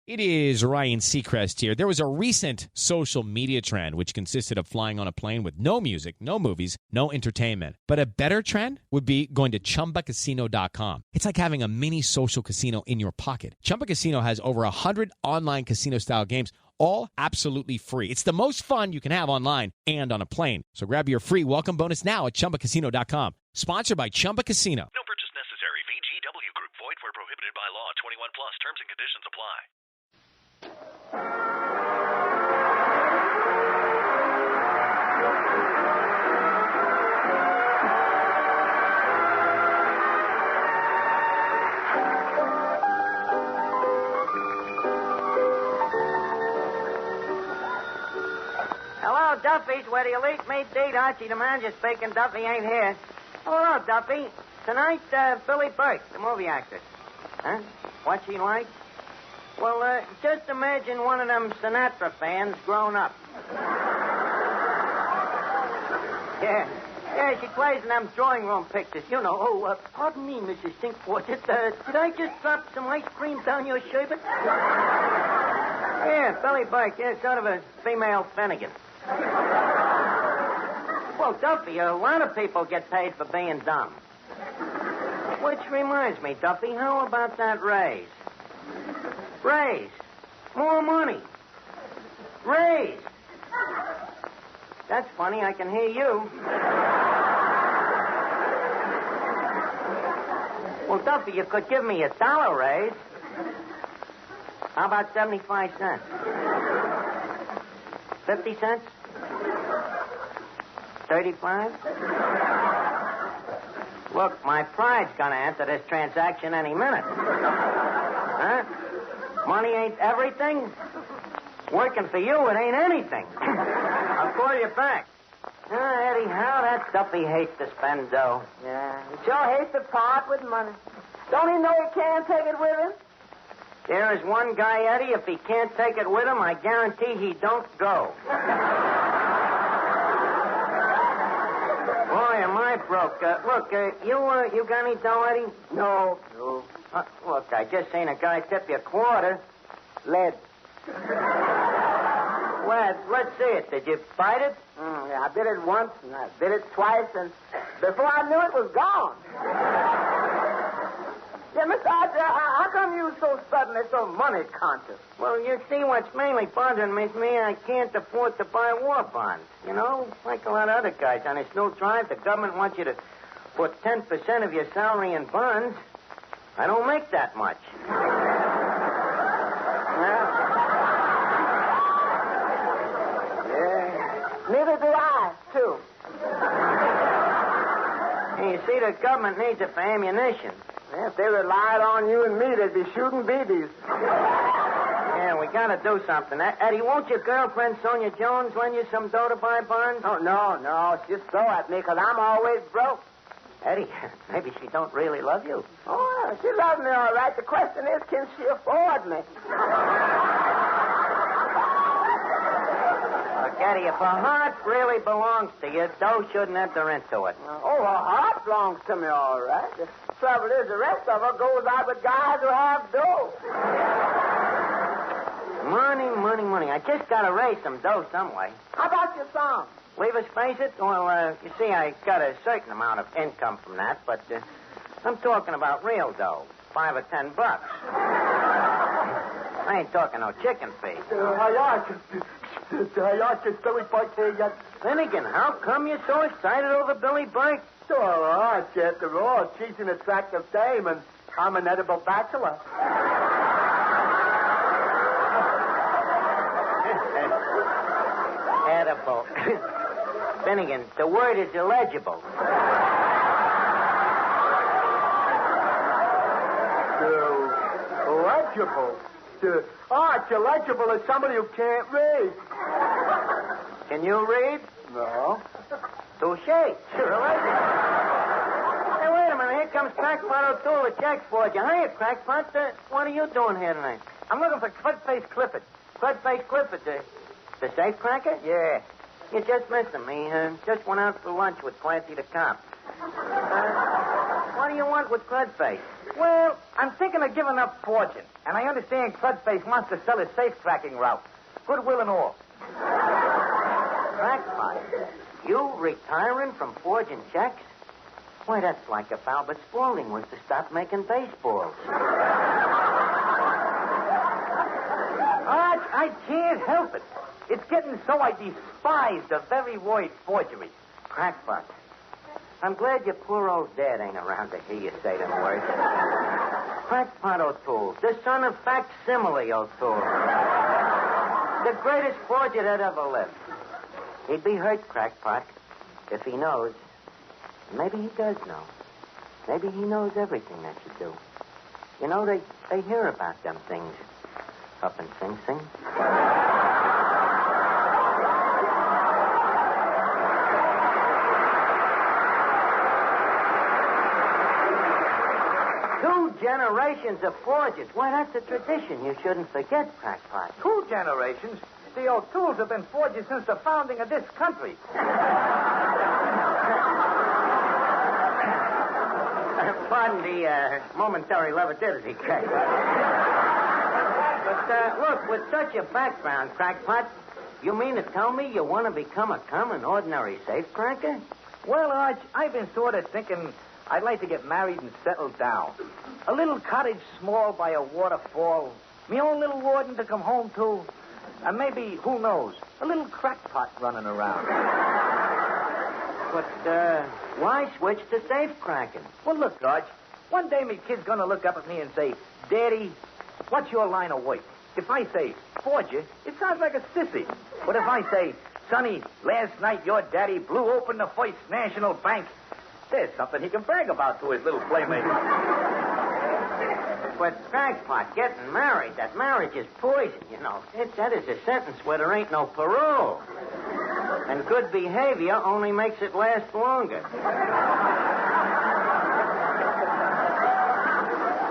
It is Ryan Seacrest here. There was a recent social media trend which consisted of flying on a plane with no music, no movies, no entertainment. But a better trend would be going to ChumbaCasino.com. It's like having a mini social casino in your pocket. Chumba Casino has over 100 online casino-style games, all absolutely free. It's the most fun you can have online and on a plane. So grab your free welcome bonus now at ChumbaCasino.com. Sponsored by Chumba Casino. No purchase necessary. VGW Group. Void where prohibited by law. 21 plus. Terms and conditions apply. Hello, Duffy's. Where the elite meet date. Archie, the manager, speaking. Duffy ain't here. Hello, Duffy. Tonight, Billie Burke, the movie actress. Huh? What's she like? Well, just imagine one of them Sinatra fans grown up. Yeah, she plays in them drawing room pictures. You know. Oh, pardon me, Mrs. Sinkford. Did I just drop some ice cream down your sherbet? Yeah, Billie Burke. Yeah, sort of a female Finnigan. Well, Duffy, a lot of people get paid for being dumb. Which reminds me, Duffy, how about that raise? Raise. More money. Raise. That's funny. I can hear you. Well, Duffy, you could give me $1 raise. How about 75 cents? 50 cents? 35? Look, my pride's gonna enter this transaction any minute. Huh? Money ain't everything. Working for you, it ain't anything. I'll call you back. Eddie, how that Duffy hates to spend dough. Yeah, he sure hates to part with money. Don't he know he can't take it with him? There is one guy, Eddie, if he can't take it with him, I guarantee he don't go. Boy, am I broke. Look, you got any dough, Eddie? No. Look, I just seen a guy tip you a quarter. Lead. Well, let's see it. Did you bite it? Yeah, I bit it once, and I bit it twice, and before I knew it was gone. Yeah, Mr. Archie, how come you so suddenly so money conscious? Well, you see, what's mainly bothering me is I can't afford to buy war bonds. You know, like a lot of other guys on this new drive, the government wants you to put 10% of your salary in bonds. I don't make that much. Yeah. Neither do I, too. Hey, you see, the government needs it for ammunition. Yeah, if they relied on you and me, they'd be shooting BBs. Yeah, we gotta do something. Eddie, won't your girlfriend, Sonia Jones, lend you some dough to buy bonds? Oh, no. She's so at me because I'm always broke. Eddie, maybe she don't really love you. Oh, she loves me all right. The question is, can she afford me? Look, Eddie, if her heart really belongs to you, dough shouldn't enter into it. Oh, her heart belongs to me all right. The trouble is, the rest of her goes out with guys who have dough. Money. I just gotta raise some dough some way. How about your song? Leave us face it? Well, you see, I got a certain amount of income from that, but I'm talking about real dough. $5 or $10. I ain't talking no chicken feed. Finnigan, how come you're so excited over Billie Burke? Sure, Archie, after all, she's an attractive dame, and I'm an edible bachelor. Edible. Finnigan, the word is illegible. Legible? Archie, legible is somebody who can't read. Can you read? No. Touche. Sure, illegible. Hey, wait a minute. Here comes Crackpot O'Toole with Jack's for you. Hiya, Crackpot. What are you doing here tonight? I'm looking for Crudface Clifford. Crudface Clifford, the safecracker? Yeah. You just missed him. He just went out for lunch with Clancy the cop. What do you want with Crudface? Well, I'm thinking of giving up fortune, and I understand Crudface wants to sell his safe-cracking route. Goodwill and all. Crackpot? You retiring from forging checks? Why, that's like if Albert Spaulding was to stop making baseballs. Arch, I can't help it. It's getting so I despise the very word forgery. Crackpot. I'm glad your poor old dad ain't around to hear you say them words. Crackpot O'Toole, the son of Facsimile O'Toole. The greatest forger that ever lived. He'd be hurt, Crackpot, if he knows. Maybe he does know. Maybe he knows everything that you do. You know, they hear about them things up in Sing Sing. Generations of forgers. Why, that's a tradition you shouldn't forget, Crackpot. 2 generations? The O'Tooles have been forgers since the founding of this country. Pardon the momentary levity, Crackpot. But, look, with such a background, Crackpot, you mean to tell me you want to become a common, ordinary safecracker? Well, Arch, I've been sort of thinking I'd like to get married and settle down. A little cottage small by a waterfall. Me own little warden to come home to. And maybe, who knows, a little crackpot running around. But, why switch to safecracking? Well, look, Arch, one day me kid's going to look up at me and say, Daddy, what's your line of work? If I say, forger, it sounds like a sissy. But if I say, Sonny, last night your daddy blew open the First National Bank, there's something he can brag about to his little playmate. But, Crackpot, getting married, that marriage is poison, you know. That is a sentence where there ain't no parole. And good behavior only makes it last longer.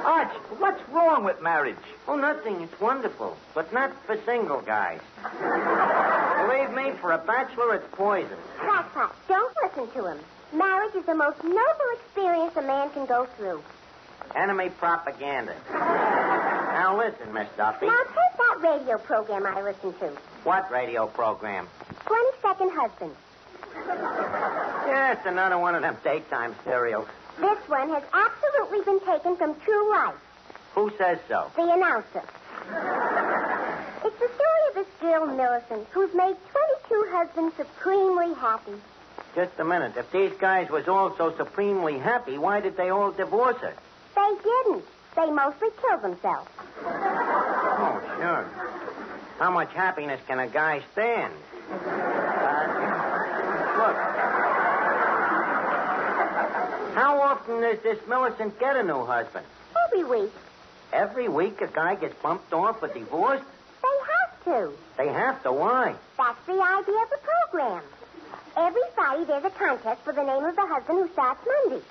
Arch, what's wrong with marriage? Oh, nothing. It's wonderful. But not for single guys. Believe me, for a bachelor, it's poison. Crackpot, don't listen to him. Marriage is the most noble experience a man can go through. Enemy propaganda. Now listen, Miss Duffy. Now take that radio program I listened to. What radio program? 22nd Husband. Yeah, it's another one of them daytime serials. This one has absolutely been taken from true life. Who says so? The announcer. It's the story of this girl, Millicent, who's made 22 husbands supremely happy. Just a minute. If these guys was all so supremely happy, why did they all divorce her? They didn't. They mostly killed themselves. Oh, sure. How much happiness can a guy stand? Look. How often does this Millicent get a new husband? Every week. Every week a guy gets bumped off or divorced? They have to. They have to. Why? That's the idea of the program. Every Friday there's a contest for the name of the husband who starts Monday.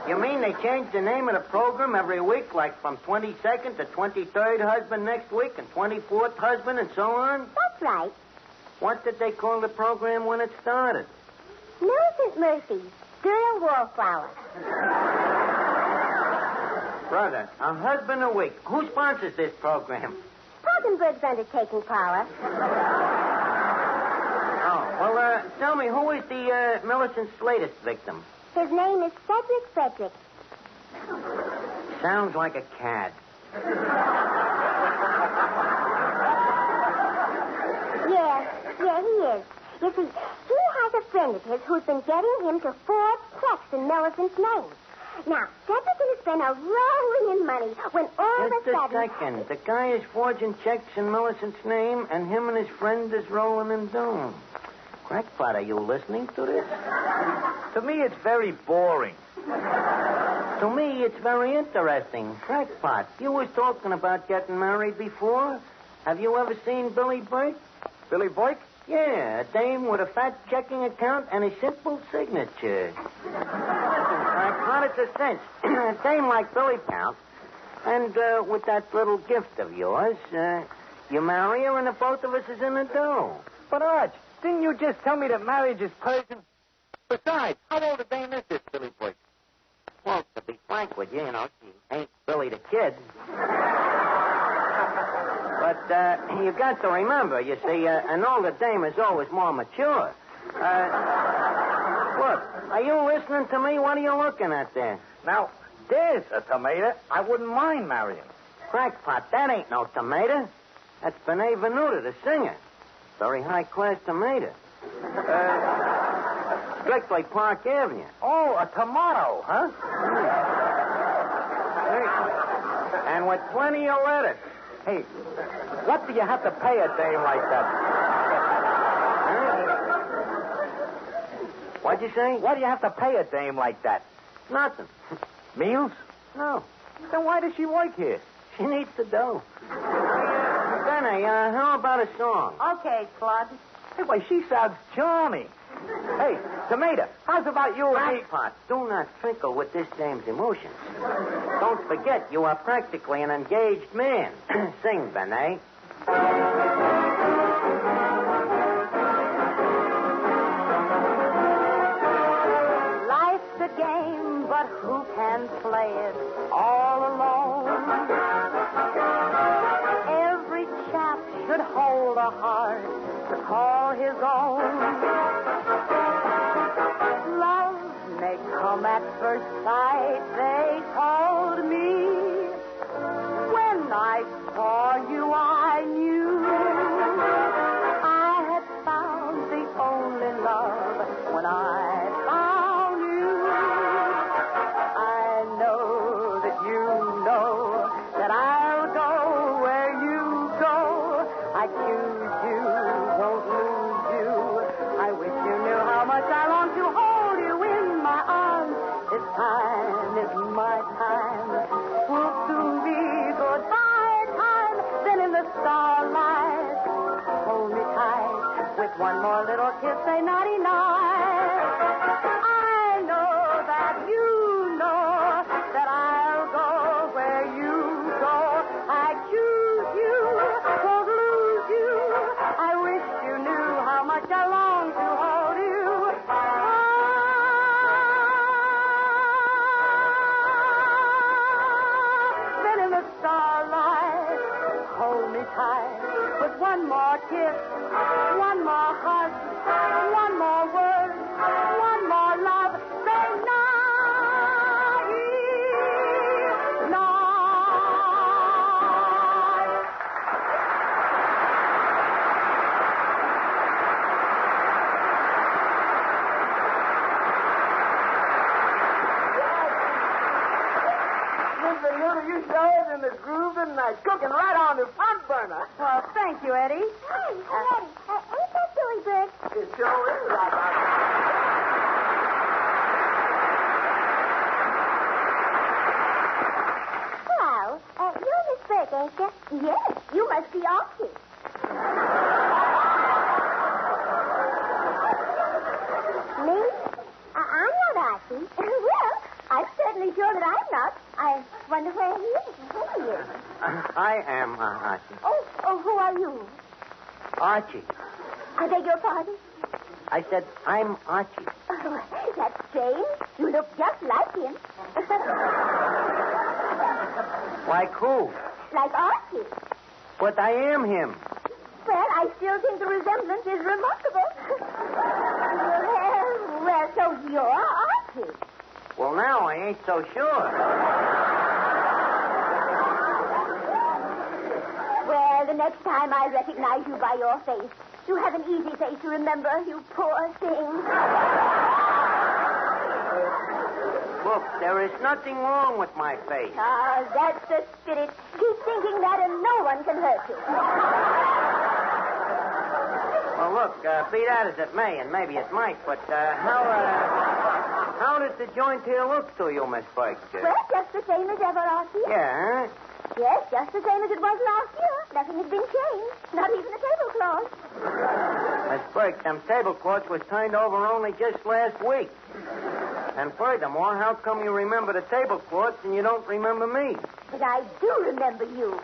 You mean they change the name of the program every week, like from 22nd to 23rd husband next week and 24th husband and so on? That's right. What did they call the program when it started? Millicent Murphy, Girl Wallflower. Brother, a husband a week. Who sponsors this program? Parkenberg's undertaking, Paula. Oh, well, tell me, who is the Millicent's latest victim? His name is Cedric Frederick. Sounds like a cad. Yeah, he is. You see, he has a friend of his who's been getting him to forge checks in Millicent's name. Now, Cedric's going to spend a rolling in money when all of a Just a sudden... second. The guy is forging checks in Millicent's name, and him and his friend is rolling in dough. Crackpot, are you listening to this? To me, it's very boring. To me, it's very interesting. Crackpot, you was talking about getting married before. Have you ever seen Billie Burke? Billie Burke? Yeah, a dame with a fat checking account and a simple signature. Crackpot, it's a cinch. A dame like Billie Count, and with that little gift of yours, you marry her and the both of us is in the dough. But, Arch, didn't you just tell me that marriage is Persian? Besides, how old a dame is this Billie Burke? Well, to be frank with you, she ain't Billy the Kid. But you got to remember, you see, an older dame is always more mature. Look, are you listening to me? What are you looking at there? Now, there's a tomato I wouldn't mind marrying. Crackpot, that ain't no tomato. That's Benevenuta, the singer. Very high-class tomato. Strictly Park Avenue. Oh, a tomato, huh? And with plenty of lettuce. Hey, what do you have to pay a dame like that? What'd you say? What do you have to pay a dame like that? Nothing. Meals? No. Then why does she work here? She needs the dough. Benny, how about a song? Okay, Claude. Hey, why, she sounds charming. Hey, Tomato, how's about you and me? Crackpot, do not twinkle with this dame's emotions. Don't forget, you are practically an engaged man. Sing, Benny. Life's a game, but who can play it all alone? Every chap should hold a heart to call his own. Love may come at first sight, they told me. When I saw you, I knew I had found the only love when I found you. I know that you know that I'll go where you go. I choose you, won't lose you. I wish you knew how much I long to hold you in my arms. This time is my time. Will soon be goodbye time. Then in the starlight, hold me tight. With one more little kiss, say naughty night. I know that you know that I'll go where you go. I choose you, won't lose you. I wish you knew how much I long to hold you. Then in the starlight, hold me tight. With one more kiss, one more hug, one more word, one more love. Say night, night. Miss Benuta, you sure in the groove tonight. Cooking right on the front burner. Well, thank you, Eddie. Hey, Eddie, ain't that Billie Burke? It sure is right on. Hello. You're Miss Burke, ain't you? Yes, you must be Archie. Me? I'm not Archie. Well, I'm certainly sure that I'm not. I wonder where he is and who he is. I am Archie. Oh, who are you? Archie. I beg your pardon? I said, I'm Archie. Oh, that's strange. You look just like him. Like who? Like Archie. But I am him. Well, I still think the resemblance is remarkable. Well, so you're Archie. Well, now I ain't so sure. Well, the next time I recognize you by your face, you have an easy face to remember, you poor thing. Look, there is nothing wrong with my face. Ah, that's the spirit. Keep thinking that and no one can hurt you. Well, look, be that as it may, and maybe it might, but how does the joint here look to you, Miss Burke? Well, just the same as ever, Archie. Yeah, huh? Yes, just the same as it was last year. Nothing has been changed. Not even the tablecloth. Miss Burke, them tablecloths was turned over only just last week. And furthermore, how come you remember the tablecloths and you don't remember me? But I do remember you.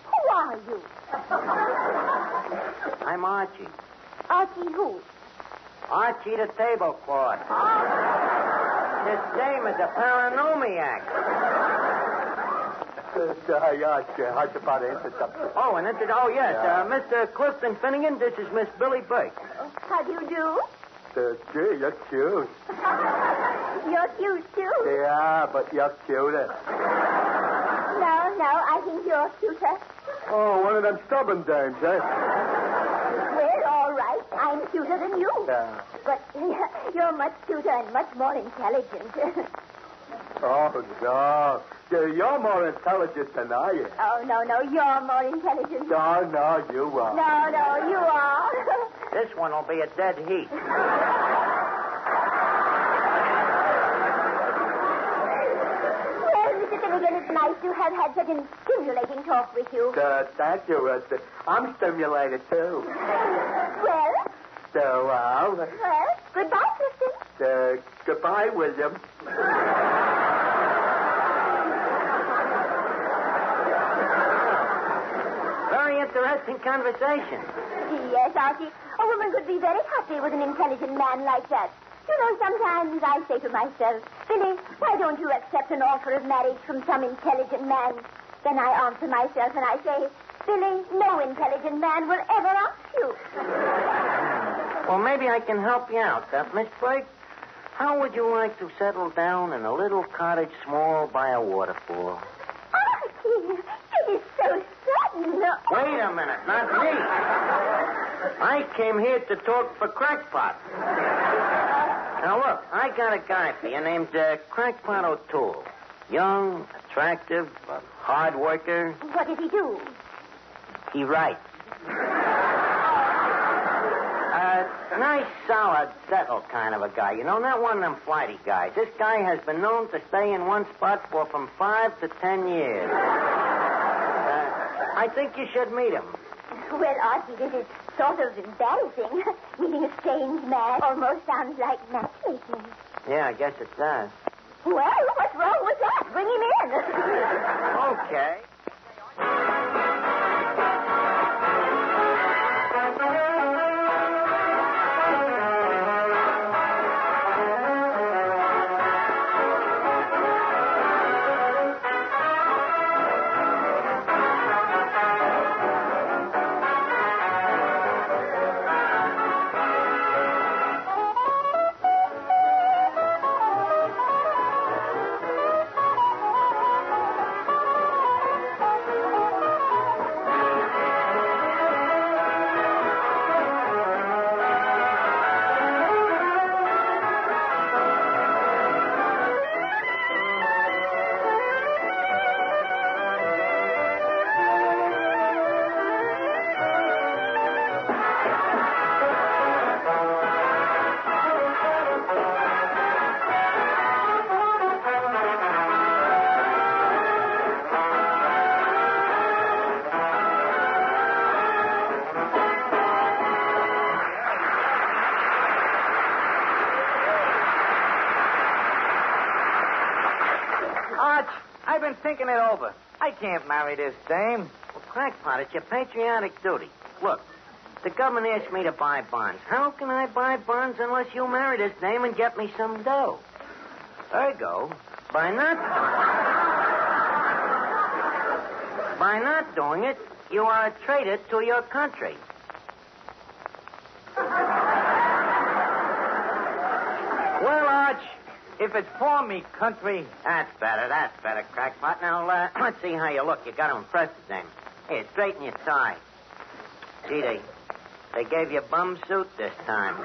Who are you? I'm Archie. Archie who? Archie the tablecloth. This dame is a paranomiac. Hi, Archie. How's about to introduction? Oh, yes. Mr. Clifton Finnigan, this is Miss Billie Burke. How do you do? Gee, you're cute. You're cute, too. Yeah, but you're cuter. No, I think you're cuter. Oh, one of them stubborn dames, eh? Well, all right. I'm cuter than you. Yeah. But you're much cuter and much more intelligent. Oh, no. You're more intelligent than I am. Oh, no, you're more intelligent. No, you are. No, you are. This one will be a dead heat. Well, Mr. Finnigan, it's nice to have had such a stimulating talk with you. Thank you, Rusty. I'm stimulated, too. Well? So, Well, goodbye, Clifton. Goodbye, William. Very interesting conversation. Yes, Archie. A woman could be very happy with an intelligent man like that. You know, sometimes I say to myself, Billy, why don't you accept an offer of marriage from some intelligent man? Then I answer myself and I say, Billy, no intelligent man will ever ask you. Well, maybe I can help you out, Miss Burke. How would you like to settle down in a little cottage small by a waterfall? Archie, it is so sudden. Wait a minute, not me. I came here to talk for Crackpot. Now, look, I got a guy for you named Crackpot O'Toole. Young, attractive, a hard worker. What does he do? He writes. Nice, solid, settled kind of a guy. You know, not one of them flighty guys. This guy has been known to stay in one spot for from 5 to 10 years. I think you should meet him. Well, Archie, this is sort of embarrassing. Meeting a strange man almost sounds like matchmaking. Yeah, I guess it does. Well, what's wrong with that? Bring him in. Okay. I've been thinking it over. I can't marry this dame. Well, Crackpot, it's your patriotic duty. Look, the government asked me to buy bonds. How can I buy bonds unless you marry this dame and get me some dough? Ergo, by not doing it, you are a traitor to your country. Well, Arch, if it's for me country... That's better, Crackpot. Now, let's see how you look. You got to impress the dame. Here, straighten your tie. Gee, they gave you a bum suit this time.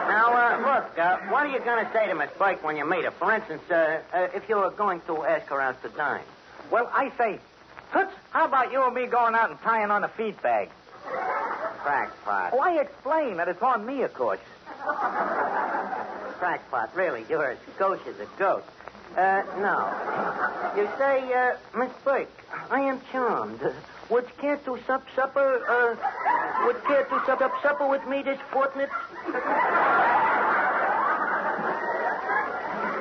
Now, look, what are you going to say to Miss Burke when you meet her? For instance, if you were going to ask her out to dine. Well, I say, Toots, how about you and me going out and tying on a feed bag? Crackpot. Oh, I explain that it's on me, of course. Crackpot, really, you're as gauche as a goat. No. You say, Miss Burke, I am charmed. Would you care to supper with me this fortnight?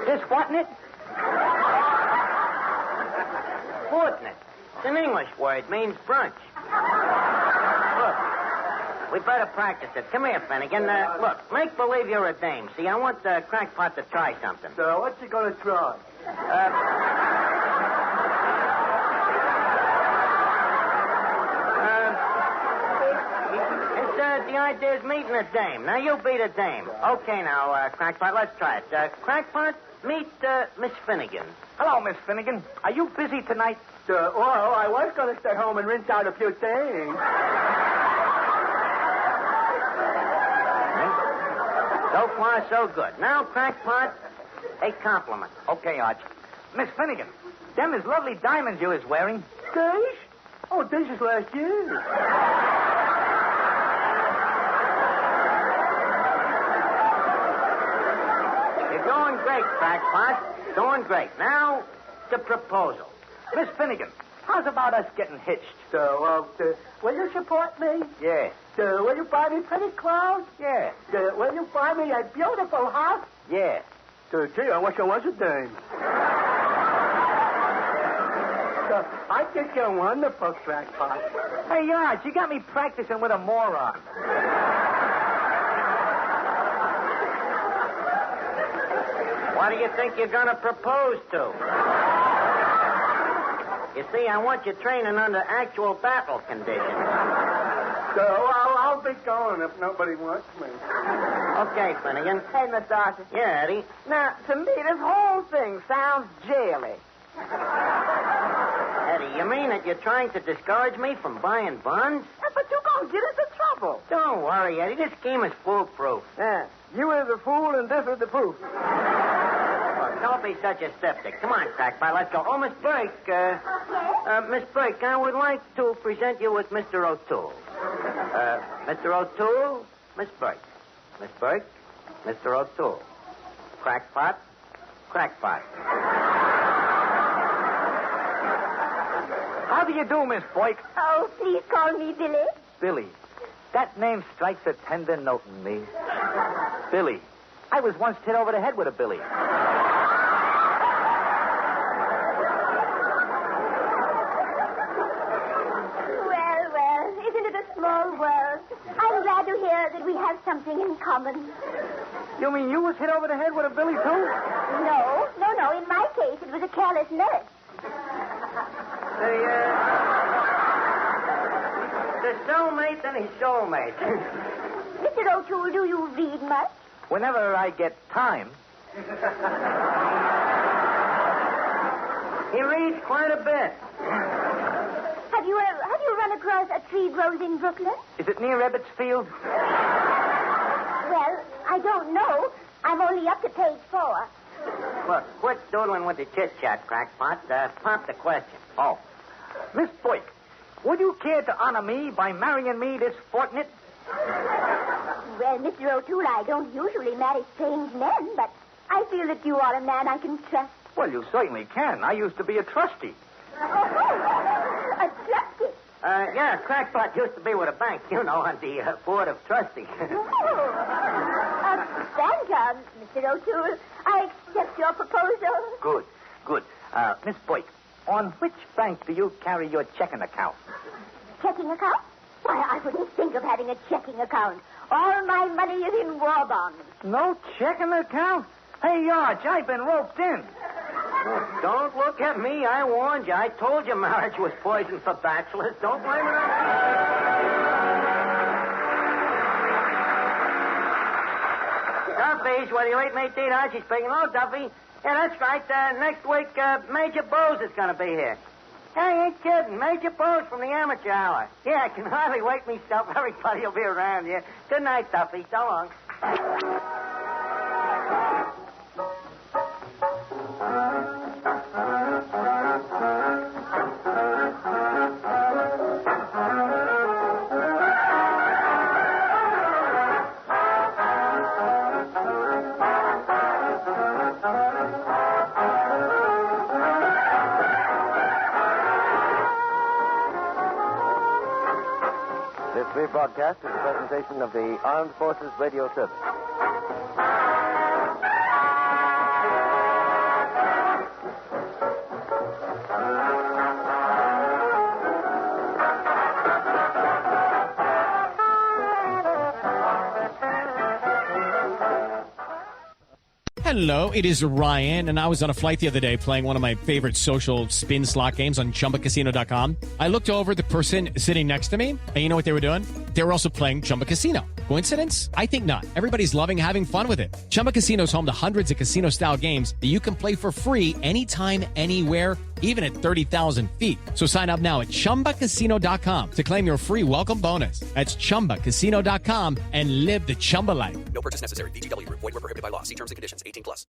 This fortnight? Fortnight. It's an English word. Means brunch. We better practice it. Come here, Finnigan. Look, make believe you're a dame. See, I want the crackpot to try something. So, what you gonna try? The idea is meeting a dame. Now, you be the dame. Okay, now, Crackpot, let's try it. Crackpot, meet Miss Finnigan. Hello, Miss Finnigan. Are you busy tonight? Well, I was gonna stay home and rinse out a few things. So far, so good. Now, Crackpot, a compliment. Okay, Arch. Miss Finnigan, them is lovely diamonds you is wearing. These? Oh, this is last year. You're doing great, Crackpot. Doing great. Now, the proposal. Miss Finnigan, how's about us getting hitched? So, will you support me? Yeah. Will you buy me pretty clothes? Yeah. Will you buy me a beautiful house? Yeah. Gee, I wish I was a dame. I think you're wonderful, Crackpot. Hey, Arch, you got me practicing with a moron. What do you think you're going to propose to? You see, I want you training under actual battle conditions. So, I'll be going if nobody wants me. Okay, Finnigan. Hey, Mr. Archie. Yeah, Eddie. Now, to me, this whole thing sounds jaily. Eddie, you mean that you're trying to discourage me from buying buns? Yeah, but you're going to get us in trouble. Don't worry, Eddie. This scheme is foolproof. Yeah, you is a fool and this is the proof. Look, don't be such a skeptic. Come on, Crackpot, let's go. Oh, Miss Burke, Miss Burke, I would like to present you with Mr. O'Toole. Mr. O'Toole, Miss Burke. Miss Burke, Mr. O'Toole. Crackpot, Crackpot. How do you do, Miss Boyk? Oh, please call me Billie. Billie. That name strikes a tender note in me. Billie. I was once hit over the head with a billy. Well, isn't it a small world? I'm glad to hear that we have something in common. You mean you was hit over the head with a billy, too? No. In my case, it was a careless nurse. The cellmate and his soulmate. Mr. O'Toole, do you read much? Whenever I get time. He reads quite a bit. Have you run across A Tree Grows in Brooklyn? Is it near Ebbets Field? Well, I don't know. I'm only up to page 4. Look, quit doodling with the chit-chat, Crackpot. Pop the question. Oh. Miss Boyk, would you care to honor me by marrying me this fortnight? Well, Mr. O'Toole, I don't usually marry strange men, but I feel that you are a man I can trust. Well, you certainly can. I used to be a trustee. A trustee? Yeah, Crackpot used to be with a bank, on the board of trustees. Thank you, Mr. O'Toole. I accept your proposal. Good. Miss Boyk, on which bank do you carry your checking account? Checking account? Why, I wouldn't think of having a checking account. All my money is in war bonds. No checking account? Hey, Arch, I've been roped in. Don't look at me. I warned you. I told you marriage was poison for bachelors. Don't blame it on me. Duffy's, whether you eat meat, eat Archie speaking. Oh, Duffy. Yeah, that's right. Next week, Major Bose is going to be here. I ain't kidding. Major Bose from the Amateur Hour. Yeah, I can hardly wait myself. Everybody will be around here. Good night, Duffy. So long. This rebroadcast is a presentation of the Armed Forces Radio Service. Hello, it is Ryan, and I was on a flight the other day playing one of my favorite social spin slot games on ChumbaCasino.com. I looked over at the person sitting next to me, and you know what they were doing? They were also playing Chumba Casino. Coincidence? I think not. Everybody's loving having fun with it. Chumba Casino is home to hundreds of casino-style games that you can play for free anytime, anywhere, even at 30,000 feet. So sign up now at ChumbaCasino.com to claim your free welcome bonus. That's ChumbaCasino.com and live the Chumba life. No purchase necessary. VGW Group. Void where prohibited by law. See terms and conditions. 18+.